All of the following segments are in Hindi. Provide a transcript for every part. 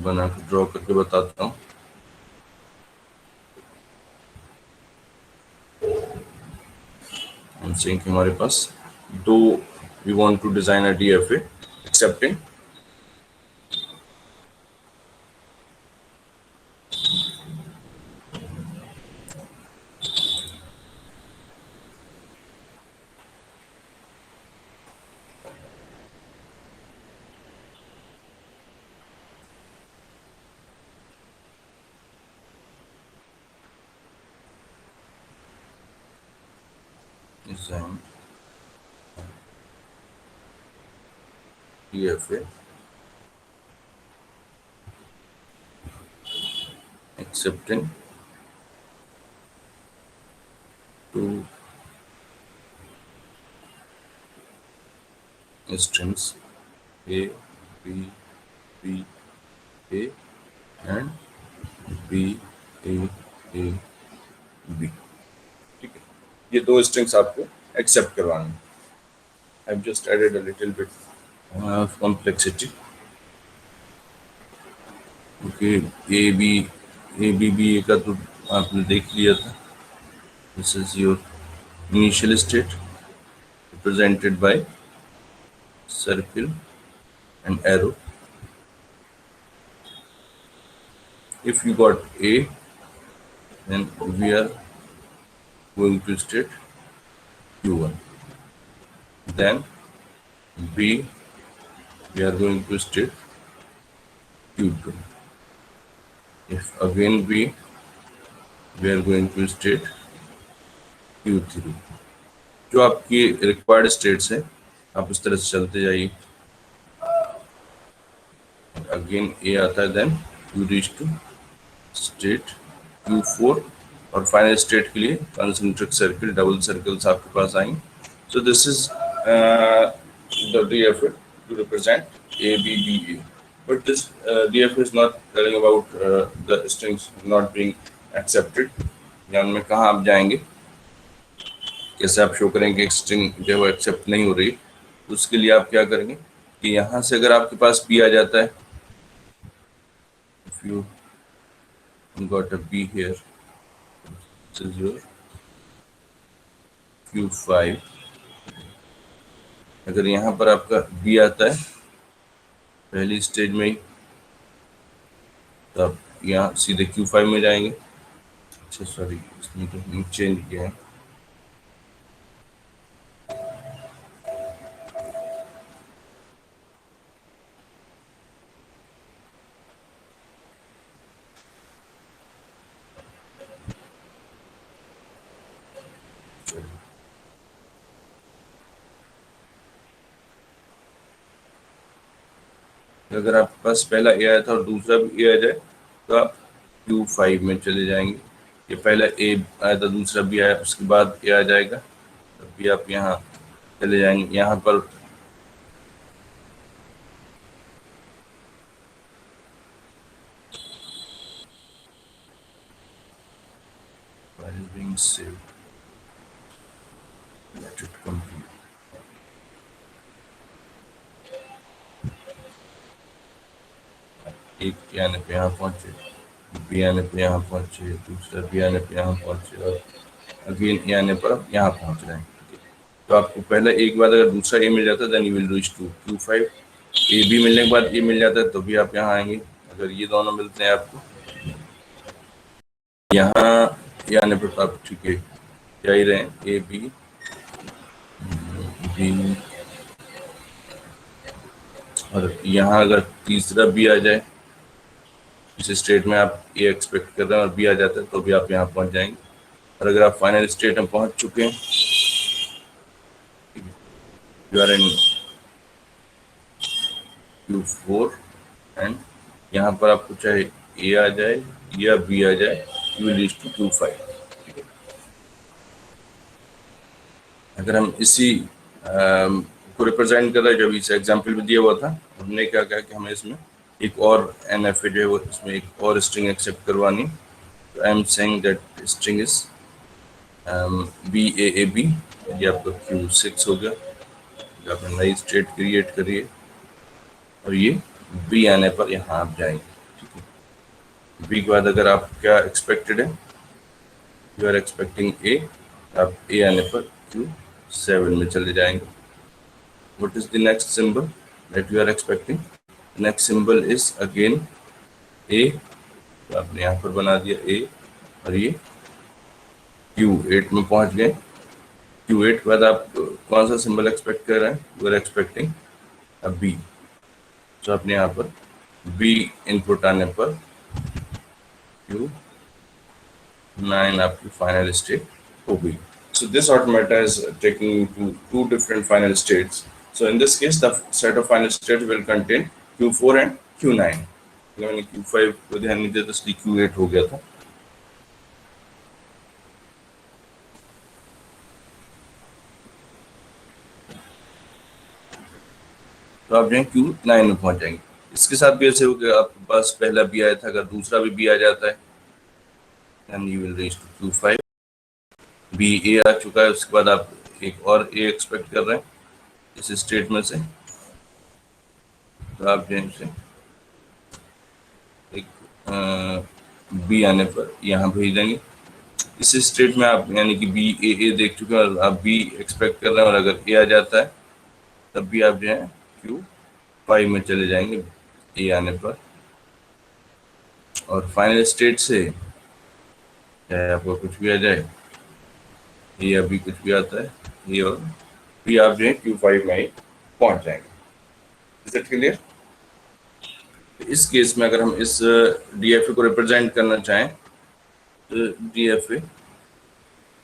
बना के ड्रॉ करके बताता हूँ। हम सेइंग कि हमारे पास दो, we want to design a DFA accepting design DFA accepting two strings A, B, B, A and B, A, A, B। ठीक है, ये दो स्ट्रिंग्स आपको एक्सेप्ट करवाना है। I've just added a little bit of complexity। Okay, A B का तो आपने देख लिया था। This is your initial state represented by circle and arrow। If you got A, then we are going to state Q1, then B, we are going to state Q2, if again B, we are going to state Q3। जो आपकी रिक्वायर्ड स्टेट्स है आप इस तरह से चलते जाइए। अगेन ए आता है, then you reach to state Q4 और फाइनल स्टेट के लिए कंसेंट्रिक सर्किल, डबल सर्कल्स आपके पास आएंगे। So this is the DFA to represent A, B, B, A. But this DFA is not telling about the strings not being accepted। या उनमें कहाँ आप जाएंगे, कैसे आप शो करेंगे एक स्ट्रिंग जो है वो एक्सेप्ट नहीं हो रही। तो उसके लिए आप क्या करेंगे कि यहाँ से अगर आपके पास B आ जाता है, if you got a B here, this is your Q5। अगर यहाँ पर आपका B आता है पहली स्टेज में ही, तो आप यहाँ सीधे Q5 में जाएंगे। अच्छा सॉरी, इसमें तो चेंज किया है। अगर आपके पास पहला ए आया था और दूसरा भी ए आ जाए तो आप Q5 में चले जाएंगे। ये पहला ए आया था, दूसरा भी आया, उसके बाद ए आ जाएगा, तब भी आप यहाँ चले जाएंगे। यहाँ पर file being saved, let it complete। एक आने पे यहाँ पहुंचे, बी आने पे यहाँ पहुंचे, दूसरा बी आने पे यहाँ पहुंचे और अगेन ए आने पर आप यहाँ पहुंच रहे हैं। तो आपको पहला एक बार अगर दूसरा ए मिल जाता है then you will reach to Q5। A B मिलने के बाद ए मिल जाता है तो भी आप यहाँ आएंगे। अगर ये दोनों मिलते हैं आपको यहाँ ए आने पर तो आप ठीक है जा ही रहे हैं, ए बी बी, और यहाँ अगर तीसरा बी आ जाए, इस स्टेट में आप ए एक्सपेक्ट कर रहे हैं और बी आ जाता है तो भी आप यहाँ पहुंच जाएंगे। और अगर आप फाइनल स्टेट में पहुंच चुके हैं, you are in Q4 and यहाँ पर आपको चाहे ए आ जाए या बी आ जाए, you will reach to Q5। अगर हम इसी को रिप्रेजेंट कर रहे हैं जो इस एग्जाम्पल में दिया हुआ था, हमने क्या कहा कि हमें इसमें एक और NFA जो है वो इसमें एक और स्ट्रिंग एक्सेप्ट करवानी। तो I am saying that string is BAAB। ये आपका Q6 हो गया। आपने नई स्टेट क्रिएट करिए और ये बी आने पर यहाँ आप जाएंगे। बी के बाद अगर आप क्या एक्सपेक्टेड है, यू आर एक्सपेक्टिंग ए, आप ए आने पर Q7 में चले जाएंगे. What is the next symbol that you are expecting? Next symbol is again A. तो आपने यहाँ पर बना दिया A और ये Q8 में पहुंच गए. Q8 के बाद आप कौन सा सिंबल एक्सपेक्ट कर रहे हैं? You are expecting B. तो आपने यहाँ पर B इनपुट आने पर Q9 आपकी फाइनल स्टेट हो गई. So this automata is taking to two different final states. So in this case, the set of final states will contain Q4 and Q9. मैंने Q5 को ध्यान नहीं दिया तो इसलिए Q8 हो गया था. तो आप जो है Q9 में पहुंच जाएंगे. इसके साथ भी ऐसे हो गया, आपके पास पहला भी आया था, अगर दूसरा भी आ जाता है, then you will reach to Q5. B A आ चुका है, उसके बाद आप एक और A एक्सपेक्ट कर रहे हैं इस स्टेट में से. तो आप जो है एक B आने पर यहाँ भेज देंगे. इस स्टेट में आप यानी कि B A देख चुके हैं और आप B एक्सपेक्ट कर रहे हैं, और अगर A आ जाता है तब भी आप जो है Q5 में चले जाएंगे A आने पर. और फाइनल स्टेट से चाहे आपको कुछ भी आ जाए, A या B कुछ भी आता है, A और B आप जो है Q5 में ही पहुंच जाएंगे. Is it clear? इस केस में अगर हम इस DFA को रिप्रेजेंट करना चाहें तो DFA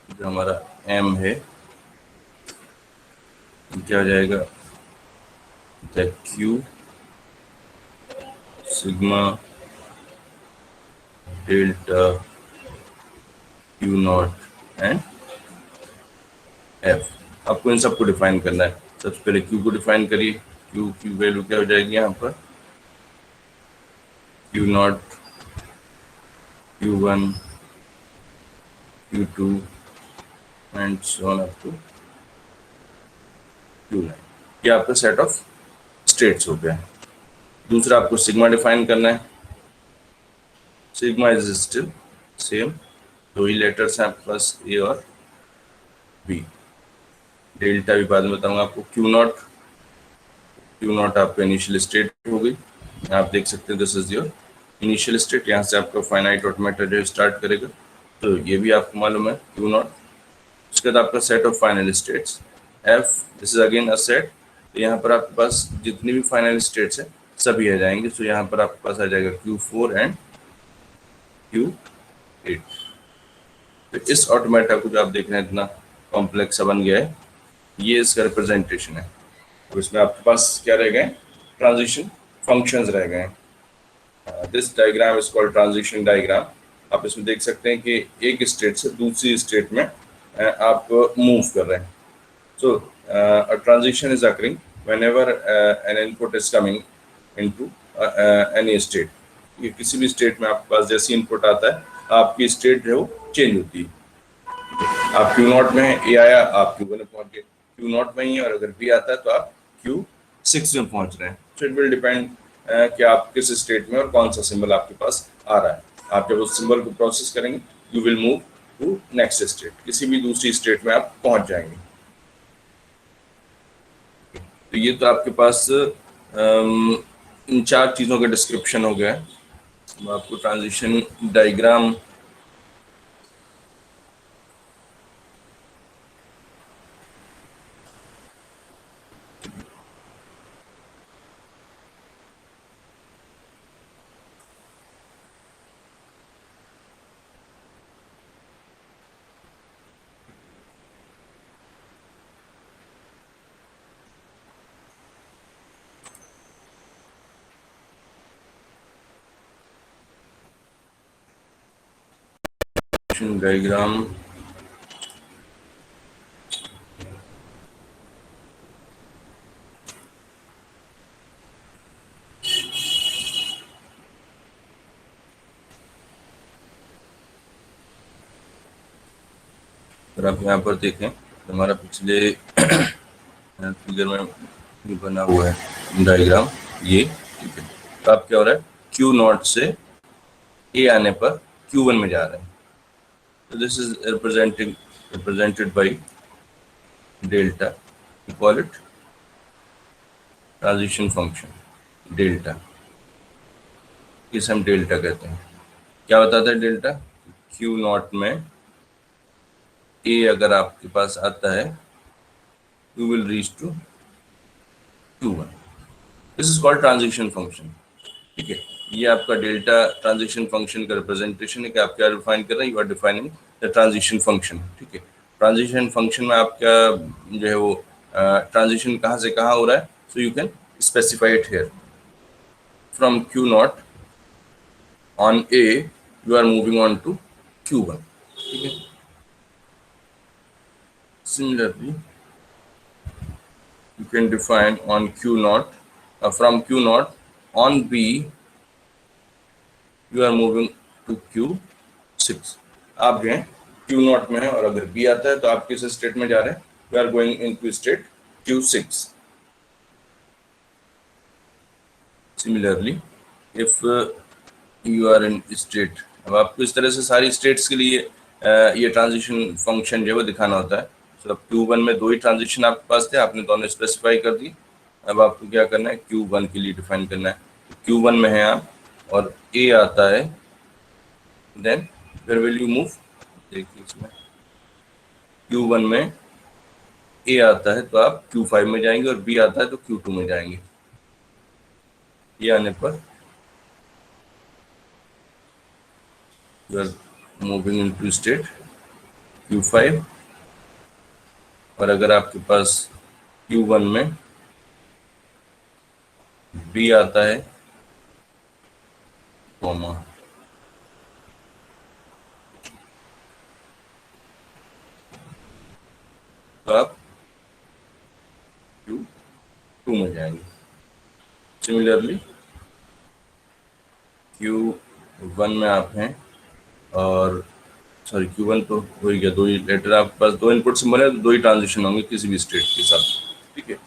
जो हमारा M है क्या हो जाएगा, Q sigma delta Q0 and F. आपको इन सबको डिफाइन करना है. सबसे पहले Q को डिफाइन करिए. Q की वैल्यू क्या हो जाएगी यहाँ पर, Q0, Q1, Q2 and so on up to Q9. ये आपका सेट ऑफ स्टेट्स हो गया. दूसरा आपको सिग्मा डिफाइन करना है. सिग्मा इज स्टिल सेम, दो ही लेटर्स हैं आपके पास, ए और बी. डेल्टा भी बाद में बताऊंगा आपको. Q0 आपका इनिशियल स्टेट हो गई. आप देख सकते हैं this is your initial state. यहाँ से आपका फाइनाइट ऑटोमेटा जो स्टार्ट करेगा, तो ये भी आपको मालूम है Q0. उसके बाद आपका set of final states F. This is again a set. तो यहाँ पर आपके पास जितनी भी फाइनल स्टेट्स हैं सभी आ जाएंगे. तो यहाँ पर आपके पास आ जाएगा Q4 एंड Q8. तो इस ऑटोमेटा को जो आप देख रहे हैं इतना कॉम्प्लेक्स बन गया है, ये इसका रिप्रेजेंटेशन है. तो इसमें आपके पास क्या रह गए, ट्रांजिशन फंक्शंस रह गए. This diagram is called transition diagram. आप इसमें देख सकते हैं कि एक स्टेट से दूसरी स्टेट में आप मूव कर रहे हैं. So a transition is occurring whenever an input is coming into any state. ये किसी भी स्टेट में आपके पास जैसी इनपुट आता है आपकी स्टेट जो है वो चेंज होती है. आप Q0 में A आया, आप Q1 में पहुंच गए. Q0 में ही और अगर B आता है तो आप Q6 में पहुंच रहे हैं. सो इट विल डिपेंड कि आप किस स्टेट में और कौन सा सिंबल आपके पास आ रहा है. आप जब उस सिंबल को प्रोसेस करेंगे you will move to next state. किसी भी दूसरी स्टेट में आप पहुंच जाएंगे. तो ये तो आपके पास इन चार चीज़ों का डिस्क्रिप्शन हो गया है. आपको ट्रांजिशन डायग्राम डायग्राम अगर आप यहाँ पर देखें तो हमारा पिछले फिगर में बना हुआ है डायग्राम ये. ठीक है. तो आप क्या हो रहा है Q0 से ए आने पर Q1 में जा रहे हैं। तो this is represented by delta, we call it transition function delta, इसे हम डेल्टा कहते हैं। क्या बताता है डेल्टा? Q नॉट में ए अगर आपके पास आता है, you will reach to Q1। This is called transition function. ठीक है, ये आपका डेल्टा ट्रांजिशन फंक्शन का रिप्रेजेंटेशन है कि आप क्या डिफाइन कर रहे हैं, you are defining the transition function. ठीक है, ट्रांजिशन फंक्शन में आपका जो है वो ट्रांजिशन कहाँ से कहाँ हो रहा है, so you can specify it here. From Q not on A you are moving on to Q1। ठीक है, similarly you can define on Q naught, from Q naught on B you are moving to Q6। आप जो है Q naught में है और अगर B आता है तो आप किस स्टेट में जा रहे हैं, you are going into state Q6। Similarly if you are in state, अब आपको इस तरह से सारी स्टेट्स के लिए ये ट्रांजिशन फंक्शन जो है वो दिखाना होता है। तो अब Q1 में दो ही ट्रांजिशन आपके पास थे, आपने दोनों स्पेसिफाई कर दी। अब आपको क्या करना है, Q1 के लिए डिफाइन करना है। Q1 में है आप और A आता है, देन फिर विल यू मूव। देखिए इसमें Q1 में A आता है तो आप Q5 में जाएंगे और B आता है तो Q2 में जाएंगे। ये आने पर you are moving into state Q5। और अगर आपके पास Q1 में B आता है कॉमा, तो आप Q2 में जाएंगे। सिमिलरली Q1 में आप हैं और सॉरी Q1 तो हो ही गया, दो ही लेटर आपके पास, दो इनपुट सिंबल है तो दो ही ट्रांजिशन होंगे किसी भी स्टेट के साथ। ठीक है,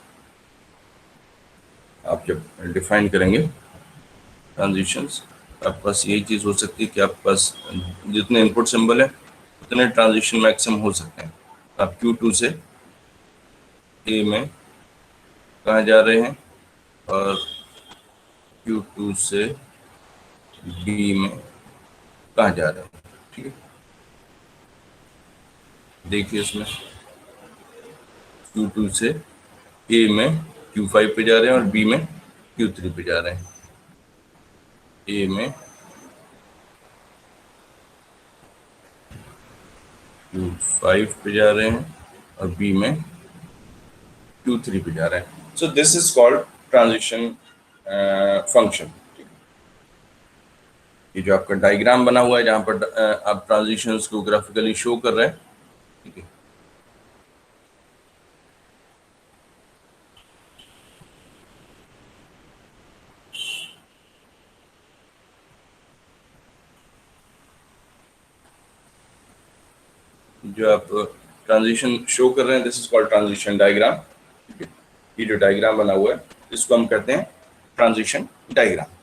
आप जब डिफाइन करेंगे ट्रांजिशंस, आपके पास यही चीज़ हो सकती है कि आपके पास जितने इनपुट सिंबल है उतने ट्रांजिशन मैक्सिमम हो सकते हैं। आप Q2 से A में कहाँ जा रहे हैं और Q2 से B में कहाँ जा रहे हैं। ठीक है, देखिए इसमें Q2 से A में Q5 पे जा रहे हैं और B में Q3 पे जा रहे हैं। A में Q5 पे जा रहे हैं और B में Q3 पे जा रहे हैं। So this is called transition function. ये जो आपका डायग्राम बना हुआ है जहां पर आप ट्रांजिशंस को ग्राफिकली शो कर रहे हैं। ठीक है, जो आप ट्रांजिशन शो कर रहे हैं this is called transition diagram. ठीक है, ये जो डायग्राम बना हुआ है इसको हम कहते हैं transition diagram.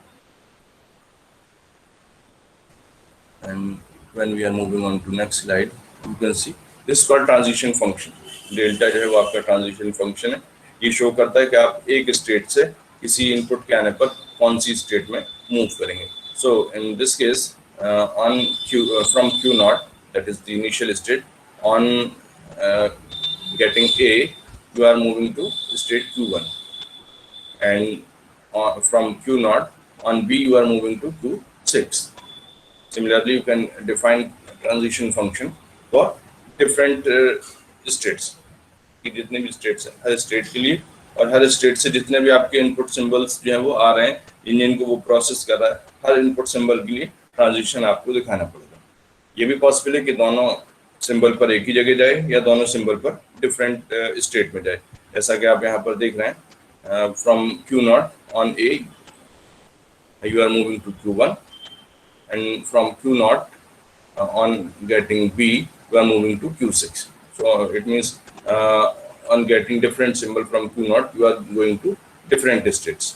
And when we are moving on to next slide, you can see this is called transition function। Delta जो है वो आपका ट्रांजिशन फंक्शन है। ये शो करता है कि आप एक स्टेट से किसी इनपुट के आने पर कौन सी स्टेट में मूव करेंगे। So in this case on Q from Q naught, that is the initial state, on getting A you are moving to state Q1, and from Q naught on B you are moving to Q6। Similarly, you can define transition function for different states। कि जितने भी स्टेट्स हैं हर स्टेट के लिए, और हर स्टेट से जितने भी आपके इनपुट सिंबल्स जो हैं वो आ रहे हैं, इंजन को वो प्रोसेस कर रहा है, हर इनपुट सिंबल के लिए ट्रांजिशन आपको दिखाना पड़ेगा। ये भी पॉसिबल है कि दोनों सिंबल पर एक ही जगह जाए या दोनों सिंबल पर डिफरेंट स्टेट में जाए। जैसा कि आप यहाँ पर देख रहे हैं, from Q not on A you are moving to Q1, and from Q naught on getting B you are moving to Q6। So it means on getting different symbol from Q naught you are going to different states।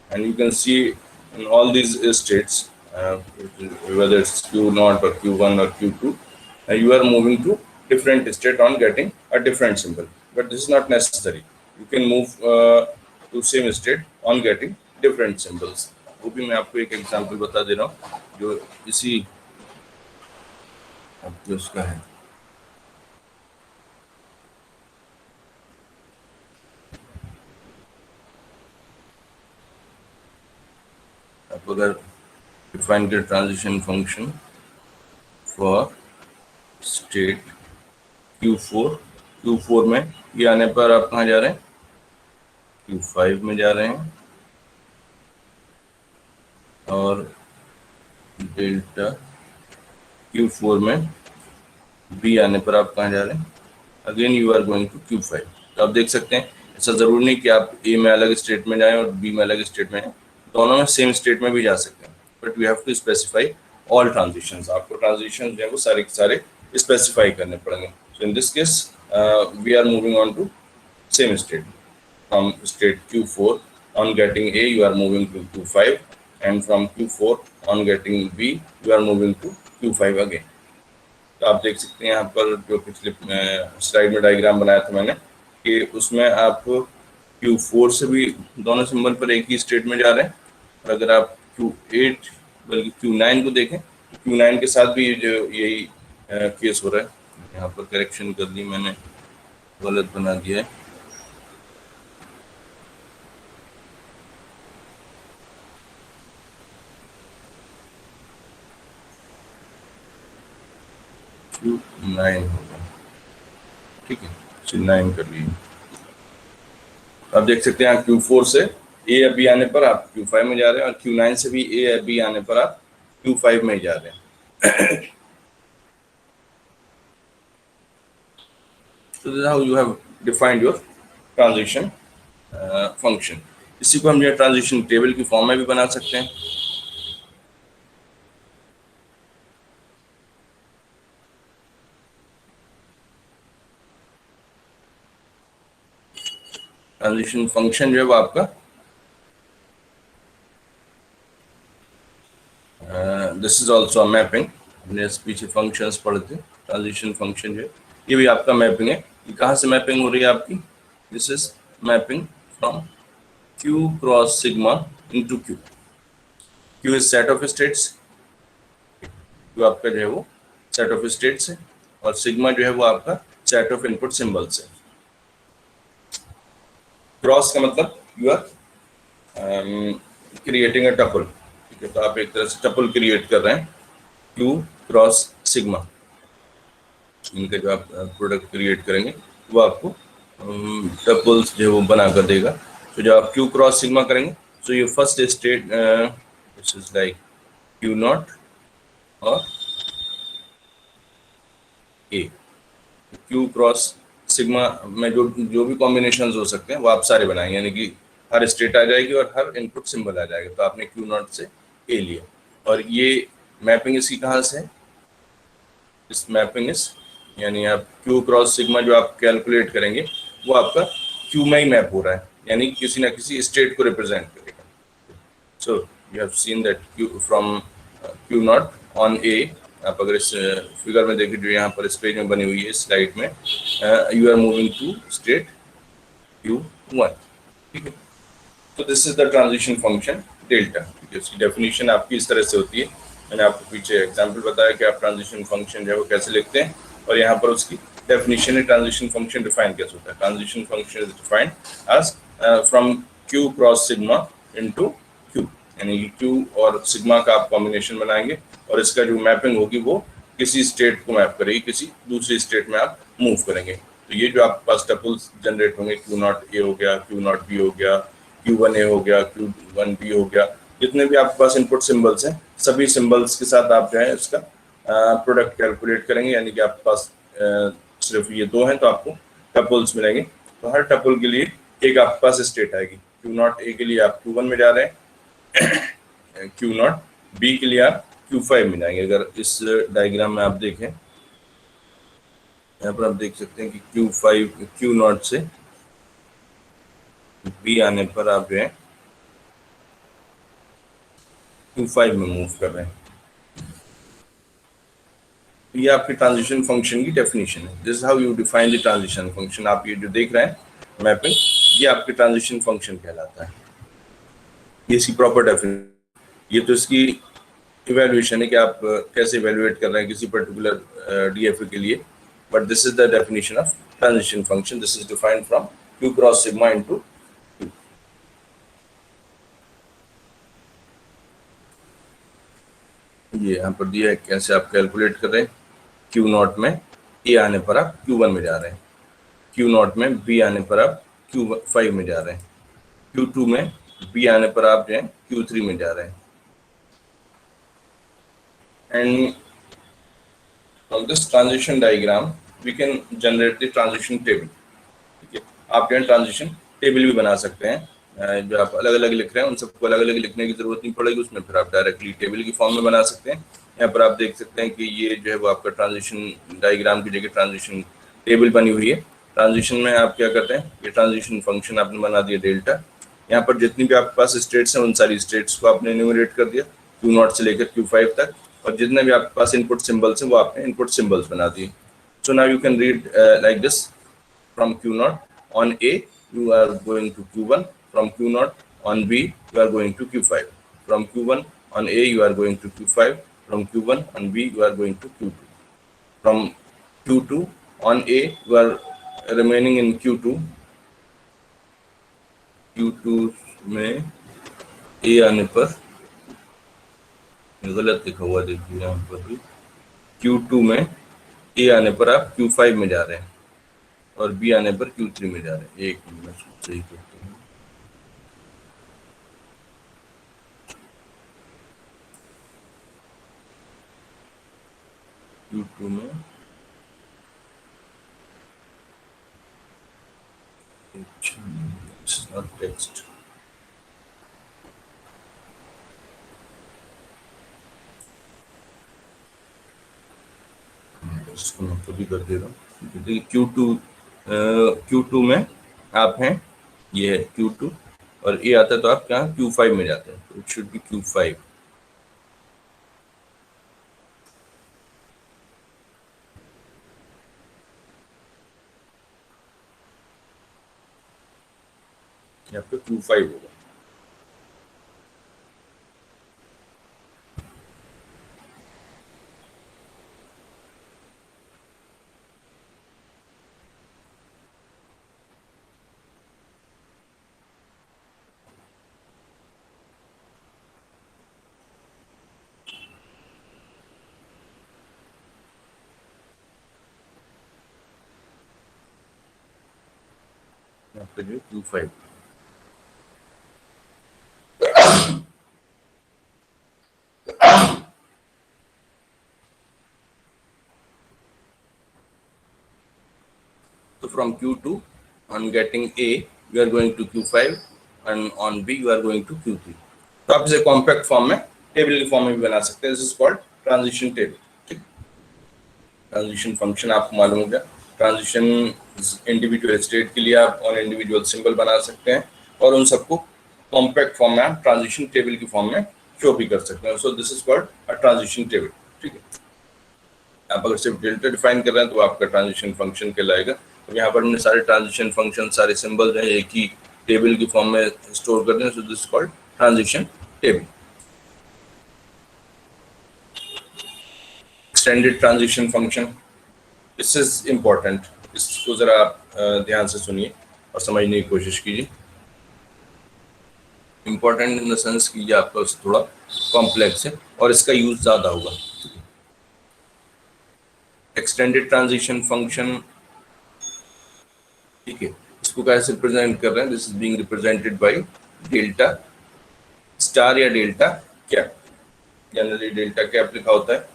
And you can see in all these states, whether it's Q0 or Q1 or Q2, you are moving to different state on getting a different symbol. But this is not necessary. You can move to same state on getting different symbols. वो भी मैं आपको एक एग्जांपल बता दे रहा हूँ जो इसी आपके उसका है. आप अगर डिफाइन कर transition function for state Q4 में ये आने पर आप कहाँ जा रहे हैं? Q5 में जा रहे हैं. और डेल्टा Q4 में B आने पर आप कहाँ जा रहे हैं? Again you are going to Q5. तो आप देख सकते हैं ऐसा जरूरी नहीं कि आप A में अलग स्टेट में जाएं और B में अलग स्टेट में जाएं, दोनों में सेम स्टेट में भी जा सकते हैं. But we have to specify all transitions. आपको ट्रांजिशन जो है वो सारे के सारे स्पेसिफाई करने पड़ेंगे. So in this case we are moving on to same state. From state Q4 on getting A you are moving to Q5, and from Q4 on getting B you are moving to Q5 again. तो आप देख सकते हैं यहाँ पर जो पिछले स्लाइड में डायग्राम बनाया था मैंने कि उसमें आप Q4 से भी दोनों सिंबल पर एक ही स्टेट में जा रहे हैं. और अगर आप Q8 बल्कि Q9 को देखें तो Q9 के साथ भी जो यही केस हो रहा है. यहाँ पर करेक्शन कर दी मैंने, गलत बना दिया है. Q9 होगा, ठीक है. Q9 कर लिए. आप देख सकते हैं Q4 से A या B आने पर आप Q5 में जा रहे हैं और Q9 से भी A या B आने पर आप Q5 में जा रहे हैं. So this is how you have defined your transition function. इसी को हम जो ट्रांजिशन टेबल की फॉर्म में भी बना सकते हैं. ट्रांजिशन फंक्शन जो है वो आपका this is also a mapping. हमने पीछे फंक्शंस पढ़े थे. ट्रांजिशन फंक्शन जो है ये भी आपका मैपिंग है. ये कहाँ से मैपिंग हो रही है आपकी? This is mapping from Q cross sigma into Q. Q is set of states. Q आपका जो है वो सेट ऑफ स्टेट्स है और सिग्मा जो है वो आपका सेट ऑफ इनपुट सिंबल्स है. क्रॉस का मतलब you are creating a tuple. ठीक है, तो आप एक तरह से टपल क्रिएट कर रहे हैं. Q क्रॉस सिग्मा, इनका जो आप प्रोडक्ट क्रिएट करेंगे वो आपको टपल्स जो है वो बना कर देगा. तो जब आप Q क्रॉस सिग्मा करेंगे तो ये first state this is like Q0 और A. Q क्रॉस सिग्मा में जो भी कॉम्बिनेशन हो सकते हैं वो आप सारे बनाएंगे, यानी कि हर स्टेट आ जाएगी और हर इनपुट सिंबल आ जाएगा. तो आपने Q0 से A लिया और ये मैपिंग इसकी कहाँ से है? इस मैपिंग इस यानी आप Q क्रॉस सिग्मा जो आप कैलकुलेट करेंगे वो आपका Q में ही मैप हो रहा है, यानी किसी ना किसी स्टेट को रिप्रेजेंट करेगा. So you have seen that Q from Q0 on A. आप अगर इस फिगर में देखें जो यहाँ पर इस पेज में बनी हुई है इस स्लाइड में, you are moving to state Q1. ठीक है, तो this is the transition function delta. ठीक है, इसकी डेफिनेशन आपकी इस तरह से होती है. मैंने आपको पीछे एग्जांपल बताया कि आप ट्रांजिशन फंक्शन जो है वो कैसे लिखते हैं और यहाँ पर उसकी डेफिनेशन है. ट्रांजिशन फंक्शन डिफाइन कैसे होता है? Transition function is defined as from Q cross sigma into Q, यानी Q और सिग्मा का आप कॉम्बिनेशन बनाएंगे और इसका जो मैपिंग होगी वो किसी स्टेट को मैप करेगी, किसी दूसरी स्टेट में आप मूव करेंगे. तो ये जो आपके पास टपल्स जनरेट होंगे, Q0 A हो गया, Q0 B हो गया, Q1 A हो गया, Q1 B हो गया, जितने भी आपके पास इनपुट सिंबल्स हैं सभी सिंबल्स के साथ आप जो है इसका प्रोडक्ट कैलकुलेट करेंगे. यानी कि आपके पास सिर्फ ये दो हैं तो आपको टपल्स मिलेंगे. तो हर टपल के लिए एक आपके पास स्टेट आएगी. Q0 A के लिए आप Q1 में जा रहे हैं, Q0 B के लिए आप Q5 में जाएंगे. अगर इस डायग्राम में आप देखें, यहाँ पर आप देख सकते हैं कि Q0 से B आने पर आप जो है Q5 में मूव कर रहे हैं। ये आपके ट्रांजिशन फंक्शन की डेफिनेशन है। This is how you define the transition function. आप ये जो देख रहे हैं मैपिंग, ये आपके ट्रांजिशन फंक्शन कहलाता है। ये इसकी प्रॉपर डेफिनेशन। ये तो इसकी इवैल्यूएशन है कि आप कैसे इवैल्यूएट कर रहे हैं किसी पर्टिकुलर डीएफए के लिए, but this is the definition of transition function. This is defined from Q cross sigma into Q। ये यहाँ पर दिया है कैसे आप कैलकुलेट कर रहे हैं। Q0 में A आने पर आप Q1 में जा रहे हैं, Q0 में B आने पर आप Q5 में जा रहे हैं, Q2 में B आने पर आप जो है Q3 में जा रहे हैं। And on this transition diagram we can generate the transition table। ठीक है, आप जो है ट्रांजिशन टेबल भी बना सकते हैं। जो आप अलग अलग लिख रहे हैं उन सबको अलग अलग लिखने की जरूरत नहीं पड़ेगी, उसमें फिर आप डायरेक्टली टेबल की फॉर्म में बना सकते हैं। यहाँ पर आप देख सकते हैं कि ये जो है वो आपका ट्रांजिशन डायग्राम की जगह ट्रांजिशन टेबल बनी हुई है। ट्रांजिशन में आप क्या करते हैं, ये ट्रांजिशन फंक्शन आपने बना दिया डेल्टा। यहाँ पर जितनी भी आपके पास स्टेट्स हैं उन सारी स्टेट्स को आपने एन्यूमरेट कर दिया Q0 से लेकर Q5 तक, और जितने भी आपके पास इनपुट सिंबल्स हैं वो आपने इनपुट सिंबल्स बना दिए। So now you can read like this, from Q0 on A you are going to Q1, from Q0 on B you are going to Q5, from Q1 on A you are going to Q5, from Q1 on B you are going to Q2, from Q2 on A you are remaining in Q2 में A आने पर गलत लिखा हुआ देखिए यहाँ पर भी, Q2 में A आने पर आप Q5 में जा रहे हैं और B आने पर Q3 में जा रहे हैं। एक मिनट सही करते हैं। Q2 में टेक्स्ट इसको मैं खुद ही कर दे रहा हूँ। देखिए Q2 में आप हैं, ये है Q2 और ये आता है तो आप क्या Q5 में जाते हैं, तो इट शुड बी Q5। यहाँ पे Q5 होगा। यहाँ पे जो Q5 तो from Q2 on getting A you are going to Q5 and on B you are going to Q3। तो आप इसे कॉम्पैक्ट फॉर्म में टेबल की फॉर्म में भी बना सकते हैं। This is called transition table. ठीक, ट्रांजिशन फंक्शन आपको मालूम हो गया। ट्रांजिशन इंडिविजुअल स्टेट के लिए आप ऑन इंडिविजुअल सिंबल बना सकते हैं और उन सबको कॉम्पैक्ट फॉर्म में आप ट्रांजिशन टेबल की फॉर्म में शो भी कर सकते हैं। So this is called a transition table. ठीक है, आप अगर सिर्फ डेल्टा डिफाइन कर रहे हैं तो आपका ट्रांजिशन फंक्शन कहलाएगा। तो यहाँ पर हमने सारे ट्रांजिशन फंक्शन सारे सिंबल जो है एक ही टेबल की फॉर्म में स्टोर कर दें। So this is called transition table. Extended transition function, this is important, इसको जरा आप ध्यान से सुनिए और समझने की कोशिश कीजिए। इम्पोर्टेंट इन द सेंस कि ये आपका थोड़ा कॉम्प्लेक्स है और इसका यूज ज्यादा होगा। एक्सटेंडेड ट्रांजिशन फंक्शन, ठीक है, इसको कैसे रिप्रेजेंट कर रहे हैं? This is being represented by delta star या delta cap. Generally delta cap लिखा होता है,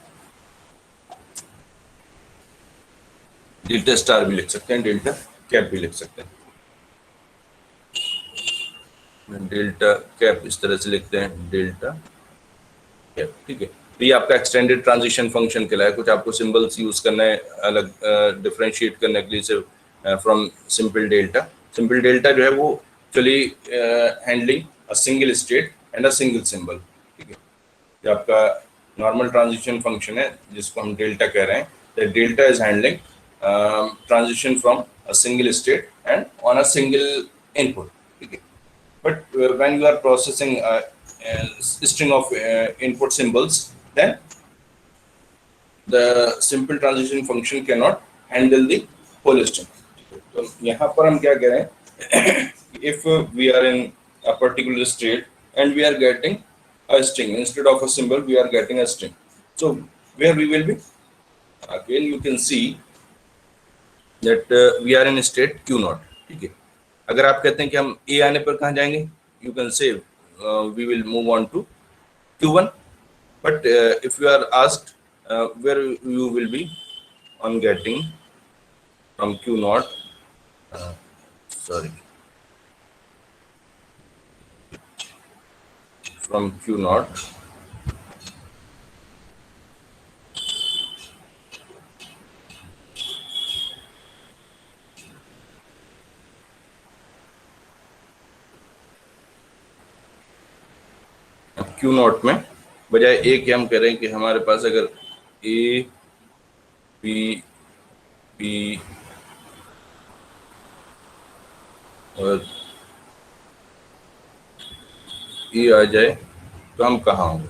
डेल्टा स्टार भी लिख सकते हैं, डेल्टा कैप भी लिख सकते हैं। डेल्टा कैप इस तरह से लिखते हैं, डेल्टा कैप। ठीक है, तो ये आपका एक्सटेंडेड ट्रांजिशन फंक्शन कहलाए। कुछ आपको सिंबल्स यूज करना है अलग डिफरेंशिएट करने के लिए से from simple delta. Simple delta जो है वो actually handling a single state and a single symbol. ठीक है, ये आपका नॉर्मल ट्रांजिशन फंक्शन है जिसको हम डेल्टा कह रहे हैं. The delta is handling transition from a single state and on a single input. ठीक है. But when you are processing a string of input symbols, then the simple transition function cannot handle the whole string. तो यहाँ पर हम क्या कह रहे हैं? If we are in a particular state and we are getting a string instead of a symbol, we are getting a string. So where we will be? Again, you can see that we are in state Q0. ठीक है. अगर आप कहते हैं कि हम A आने पर कहाँ जाएंगे? You can say we will move on to Q1. But if you are asked where you will be on getting from Q0, sorry, from Q0, Q0 में बजाय ए के हम कह रहे हैं कि हमारे पास अगर ए बी बी और ई आ जाए तो हम कहाँ होंगे?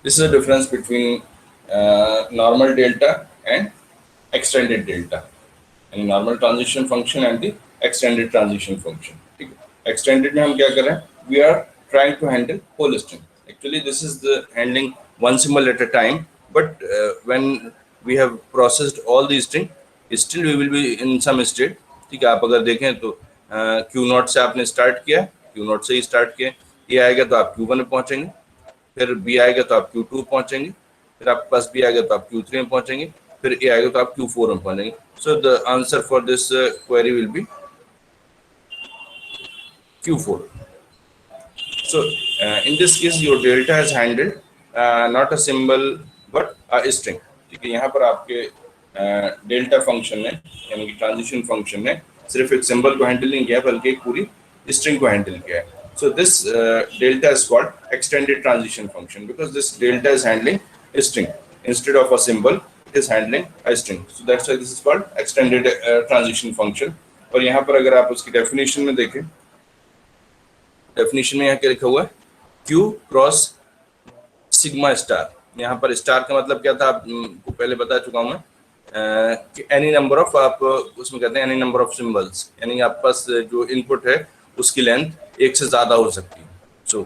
This is the difference between normal delta and extended delta, and normal transition function and the extended transition function. ठीक है. Extended में हम क्या कर रहे हैं? We are trying to handle whole string. Actually, this is the handling one symbol at a time. But when we have processed all these string, still we will be in some state. ठीक है. आप अगर देखें तो Q0 से आपने स्टार्ट किया, Q0 से ही स्टार्ट किया, ये आएगा तो आप Q1 में पहुंचेंगे, फिर बी आएगा तो आप Q2 पहुंचेंगे, फिर आपके पास बी आएगा तो आप Q3 में पहुंचेंगे, फिर ए आएगा तो आप Q4 में पहुंचेंगे. So the answer for this query will be Q4. So in this case your delta has handled not a symbol but a string. ठीक है. यहाँ पर आपके डेल्टा फंक्शन ने यानी कि ट्रांजिशन फंक्शन ने सिर्फ एक सिंबल को हैंडल नहीं किया बल्कि एक पूरी स्ट्रिंग को हैंडल किया है. So this delta is called extended transition function because this delta is handling a string instead of a symbol. It is handling a string. So that's why this is called extended transition function. और यहाँ पर अगर आप उसकी डेफिनेशन में देखें, डेफिनेशन में यहाँ क्या लिखा हुआ है? Q cross sigma star. यहाँ पर स्टार का मतलब क्या था आपको पहले बता चुका हूँ मैं कि एनी नंबर ऑफ, आप उसमें कहते हैं एनी नंबर ऑफ सिंबल्स, यानी आपके पास जो इनपुट है उसकी लेंथ एक से ज्यादा हो सकती है. सो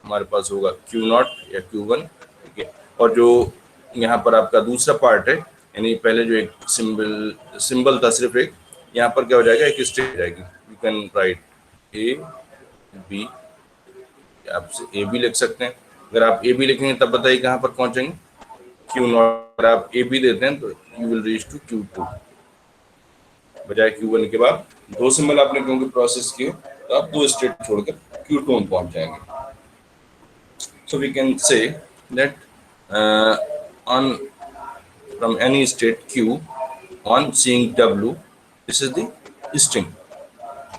हमारे पास होगा Q0 या Q1. ठीक है. और जो यहाँ पर आपका दूसरा पार्ट है, यानी पहले जो एक सिंबल था सिर्फ एक, यहाँ पर क्या हो जाएगा? एक स्ट्रिंग हो जाएगी. You can write A B, आप ए बी लिख सकते हैं. अगर आप ए बी लिखेंगे तब बताइए कहाँ पर पहुंचेंगे? Q0. अगर आप ए बी देते हैं तो you will reach to Q2. बजाय Q1 के बाद दो सिंबल आपने क्योंकि प्रोसेस किए तो आप दो स्टेट छोड़कर Q2 में पहुंच जाएंगे. So we can say that on from any state Q on seeing W, this is the string.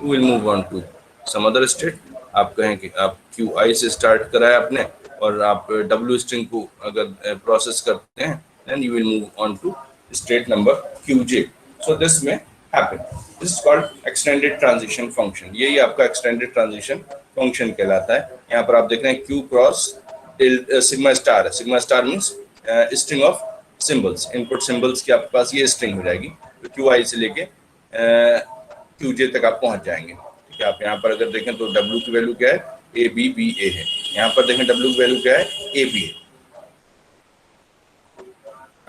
We will move on to some other state. आप कहें कि आप QI से स्टार्ट कराए आपने और आप W स्ट्रिंग को अगर प्रोसेस करते हैं then you will move on to state number QJ. So this may happen. This is called extended transition function. यही आपका extended transition function कहलाता है. यहाँ पर आप देख रहे हैं Q क्रॉस सिग्मा स्टार है. Sigma star means string of symbols, input symbols की आपके पास ये स्ट्रिंग हो जाएगी. तो QI से लेके QJ तक आप पहुंच जाएंगे. ठीक है. आप यहाँ पर अगर देखें तो W की वैल्यू क्या है? ABBA है. यहाँ पर देखें W की वैल्यू क्या है? AB है.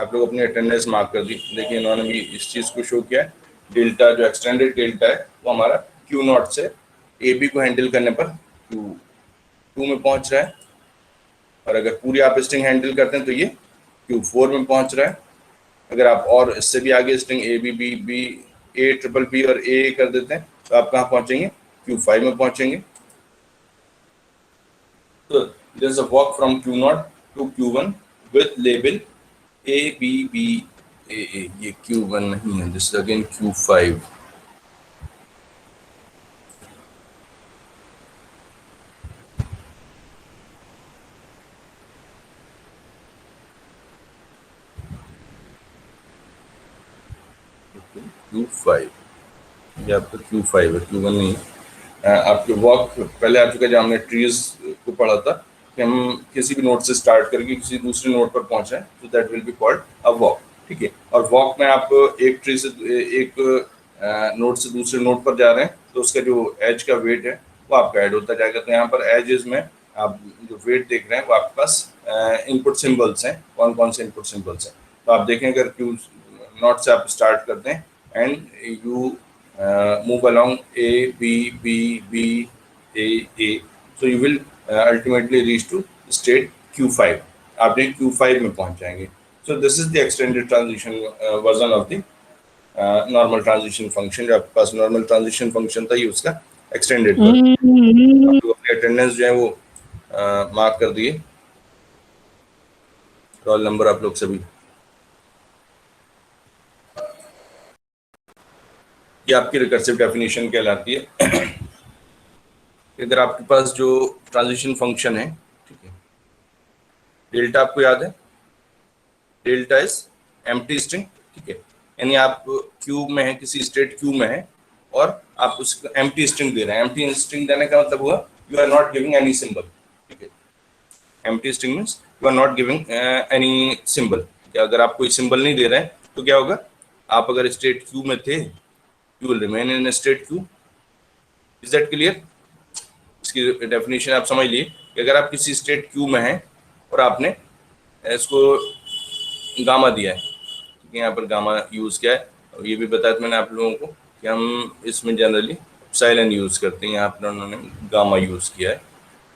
आप लोग अपनी अटेंडेंस मार्क कर दी. देखिए इन्होंने भी इस चीज को शो किया है. डेल्टा जो एक्सटेंडेड डेल्टा है वो हमारा Q0 से AB को हैंडल करने पर Q2 में पहुंच रहा है, और अगर पूरी आप स्ट्रिंग हैंडल करते हैं तो ये Q4 में पहुंच रहा है. अगर आप और इससे भी आगे स्ट्रिंग ABBB ABBB और A कर देते हैं तो आप कहाँ पहुंचेंगे? Q5 में पहुंचेंगे. तो there is a walk from Q0 to Q1 with label ABBAA. ये Q1 नहीं है, this is again Q5. Q5, ये आपका Q5 है, Q1 नहीं है। आपके वॉक पहले आ चुका है, जब हमने ट्रीज को पढ़ा था कि हम किसी भी नोड से स्टार्ट करके किसी दूसरे नोड पर पहुंचे, तो that will be called a walk. ठीक है, और वॉक में आप एक ट्री से एक नोड से दूसरे नोड पर जा रहे हैं, तो उसका जो एज का वेट है वो आपका ऐड होता जाएगा। तो यहाँ पर एजेस में आप जो वेट देख रहे हैं वो आपके पास इनपुट सिंबल्स हैं। कौन कौन से इनपुट सिंबल्स हैं, तो आप देखें, अगर क्यू नॉट से आप स्टार्ट करते हैं and you move along A, B, B, B, A. So you will ultimately reach to state Q5. आप Q5 में पहुंच जाएंगे। So this is the extended transition version of the normal transition function। जो आपके पास normal transition function था, ये उसका extended version। आप लोग अपनी attendance जो है वो मार्क कर दिए, रोल नंबर आप लोग सभी। ये आपकी रिकर्सिव डेफिनेशन कहलाती है। अगर आपके पास जो ट्रांजिशन फंक्शन है, ठीक है, डेल्टा आपको याद है, डेल्टा इज एम्प्टी स्ट्रिंग। ठीक है, यानी आप क्यू में है, किसी स्टेट क्यू में है और आप उसको एम्प्टी स्ट्रिंग दे रहे हैं। एम्प्टी स्ट्रिंग देने का मतलब हुआ you are not giving any symbol. ठीक है, empty string means you are not giving any symbol. अगर आप कोई सिंबल नहीं दे रहे हैं तो क्या होगा, आप अगर स्टेट क्यू में थे, you will remain in state Q. Is that clear? इसकी डेफिनेशन आप समझ लिए कि अगर आप किसी स्टेट क्यू में हैं और आपने इसको गामा दिया है, ठीक है, यहाँ पर गामा यूज़ किया है, और ये भी बताया था मैंने आप लोगों को कि हम इसमें जनरली एप्सिलॉन यूज़ करते हैं। यहाँ पर उन्होंने गामा यूज़ किया है।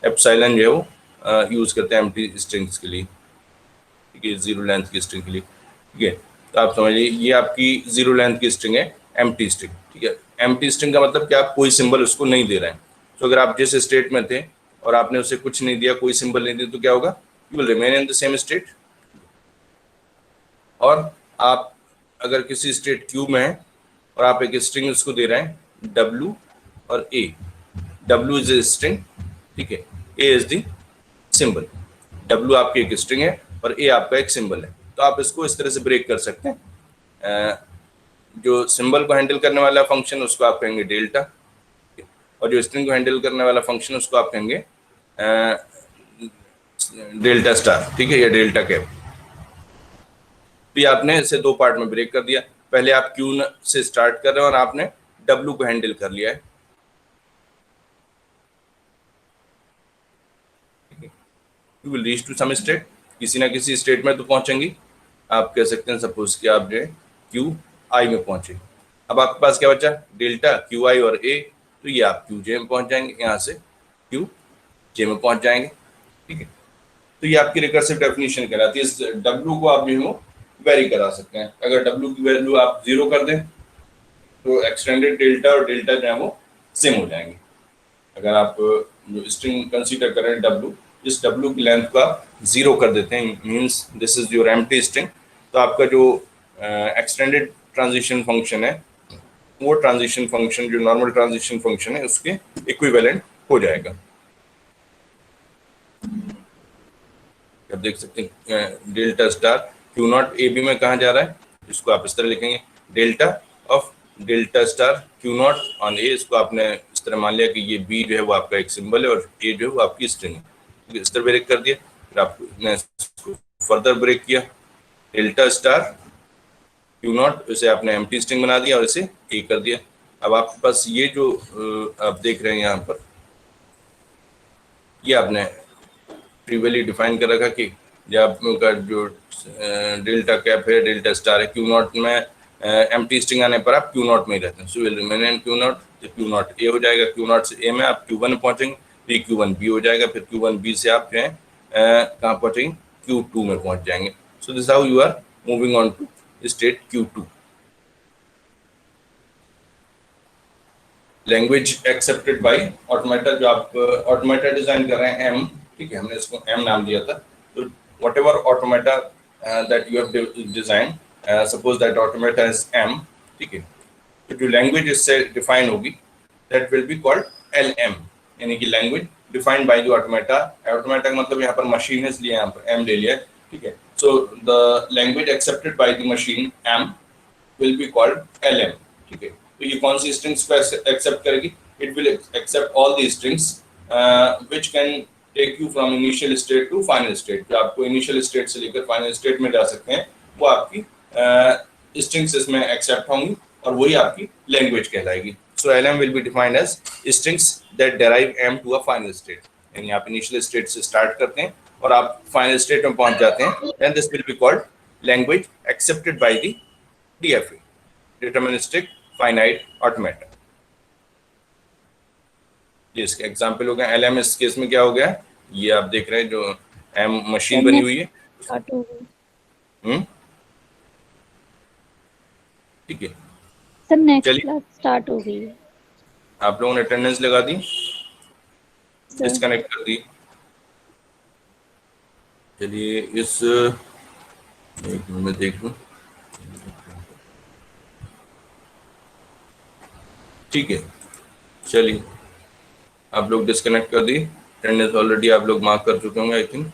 एप्सिलॉन जो है वो यूज़ करते हैं एम्प्टी स्ट्रिंग्स के लिए, ठीक है, जीरो लेंथ की स्ट्रिंग के लिए। ठीक है, तो आप समझिए ये आपकी जीरो लेंथ की स्ट्रिंग है, एम्प्टी स्ट्रिंग। ठीक है, एम्प्टी स्ट्रिंग का मतलब क्या, आप कोई सिंबल उसको नहीं दे रहे हैं। तो अगर आप जिस स्टेट में थे और आपने उसे कुछ नहीं दिया, कोई सिंबल नहीं दिया, तो क्या होगा, you will remain in the same state. और आप अगर किसी स्टेट क्यू में हैं और आप एक स्ट्रिंग उसको दे रहे हैं डब्ल्यू और ए, डब्ल्यू इज ए स्ट्रिंग, ठीक है, ए इज द सिंबल। डब्ल्यू आपकी एक स्ट्रिंग है और ए आपका एक सिंबल है। तो आप इसको इस तरह से ब्रेक कर सकते हैं। जो सिंबल को हैंडल करने वाला फंक्शन उसको आप कहेंगे डेल्टा, और जो स्ट्रिंग को हैंडल करने वाला फंक्शन उसको आप कहेंगे डेल्टा स्टार। ठीक है, या डेल्टा कैप। तो ये आपने इसे दो पार्ट में ब्रेक कर दिया। पहले आप क्यू से स्टार्ट कर रहे हैं और आपने डब्ल्यू को हैंडल कर लिया है। You will reach to some state, किसी ना किसी स्टेट में तो पहुंचेंगी। आप कह सकते हैं सपोज कि आप जो है क्यू आई में पहुंचे। अब आपके पास क्या बचा, डेल्टा, क्यू आई और ए। तो ये आप क्यू जे में पहुंच जाएंगे, यहाँ से क्यू जे में पहुंच जाएंगे। ठीक है, तो ये आपकी रिकर्सिव डेफिनेशन कहलाती है। इस डब्ल्यू को आप जो है वेरी करा सकते हैं। अगर डब्ल्यू की वैल्यू आप 0 कर दें तो एक्सटेंडेड डेल्टा और डेल्टा जो है वो सेम हो जाएंगे। अगर आप जो स्ट्रिंग कंसीडर करें डब्ल्यू, इस डब्ल्यू की लेंथ का 0 कर देते हैं, means this is your empty string, तो आपका जो एक्सटेंडेड ट्रांजिशन फंक्शन है वो ट्रांजिशन फंक्शन जो नॉर्मल ट्रांजिशन फंक्शन है उसके इक्विवेलेंट हो जाएगा। आप देख सकते हैं delta star Q naught A B में कहाँ जा रहा है, इसको आप इस तरह लिखेंगे, delta of delta star Q not on A. इसको आपने इस तरह मान लिया कि ये बी जो है वो आपका एक सिंबल है और ए जो है वो आपकी स्ट्रिंग है। इस तरह ब्रेक कर दिया। फिर आपने इसको फर्दर ब्रेक किया, डेल्टा स्टार क्यू नॉट, इसे आपने एम्प्टी स्ट्रिंग बना दिया और इसे ए कर दिया। अब आपके पास ये जो आप देख रहे हैं यहाँ पर, ये आपने ट्रिवियली डिफाइन कर रखा कि जब आपका जो डेल्टा कैप है, डेल्टा स्टार है, क्यू नॉट में एम्प्टी स्ट्रिंग आने पर आप क्यू नॉट में ही रहते हैं। So will remain in Q not. तो क्यू नॉट ए हो जाएगा, क्यू नॉट से ए में आप क्यू वन पहुंचेंगे, फिर क्यू वन बी हो जाएगा, फिर क्यू वन बी से आप जो है कहाँ पहुंचेंगे, क्यू टू में पहुंच जाएंगे। So this how you are moving on to state Q two. Language accepted by automata, जो आप ऑटोमेटा डिजाइन कर रहे हैं एम, ठीक है, हमने इसको एम नाम दिया था। तो whatever automata that you have design, suppose that automata is M, ठीक है, तो जो लैंग्वेज इससे डिफाइन होगी that will be called L M, यानी कि language defined by the automata. Automata का मतलब यहाँ पर मशीन है, इसलिए यहाँ पर एम ले लिया है। ठीक है, so the language accepted by the machine M will be called LM, ठीक है, तो ये कौन सी स्ट्रिंग्स को एक्सेप्ट करेगी? It will accept all the strings which can take you from initial state to final state. जो आपको इनिशियल स्टेट से लेकर फाइनल स्टेट में जा सकते हैं, वो आपकी स्ट्रिंग्स इसमें एक्सेप्ट होंगी और वही आपकी लैंग्वेज कहलाएगी। So LM will be defined as strings that derive M to a final state. यानी आप इनिशियल स्टेट से स्टार्ट करते हैं और आप फाइनल स्टेट में पहुंच जाते हैं, then this will be called language accepted by the DFA, deterministic finite automata. ये इसके एग्जाम्पल हो गया। LM इस केस में क्या हो गया, ये आप देख रहे हैं जो M मशीन बनी हुई है। ठीक है, सर नेक्स्ट चलिए क्लास स्टार्ट हो गई है। आप लोगों ने अटेंडेंस लगा दी, सर डिस्कनेक्ट कर दी। चलिए इस एक मिनट में देख लूं। ठीक है, चलिए आप लोग डिस्कनेक्ट कर दी। अटेंडेंस ऑलरेडी आप लोग मार्क कर चुके होंगे आई थिंक।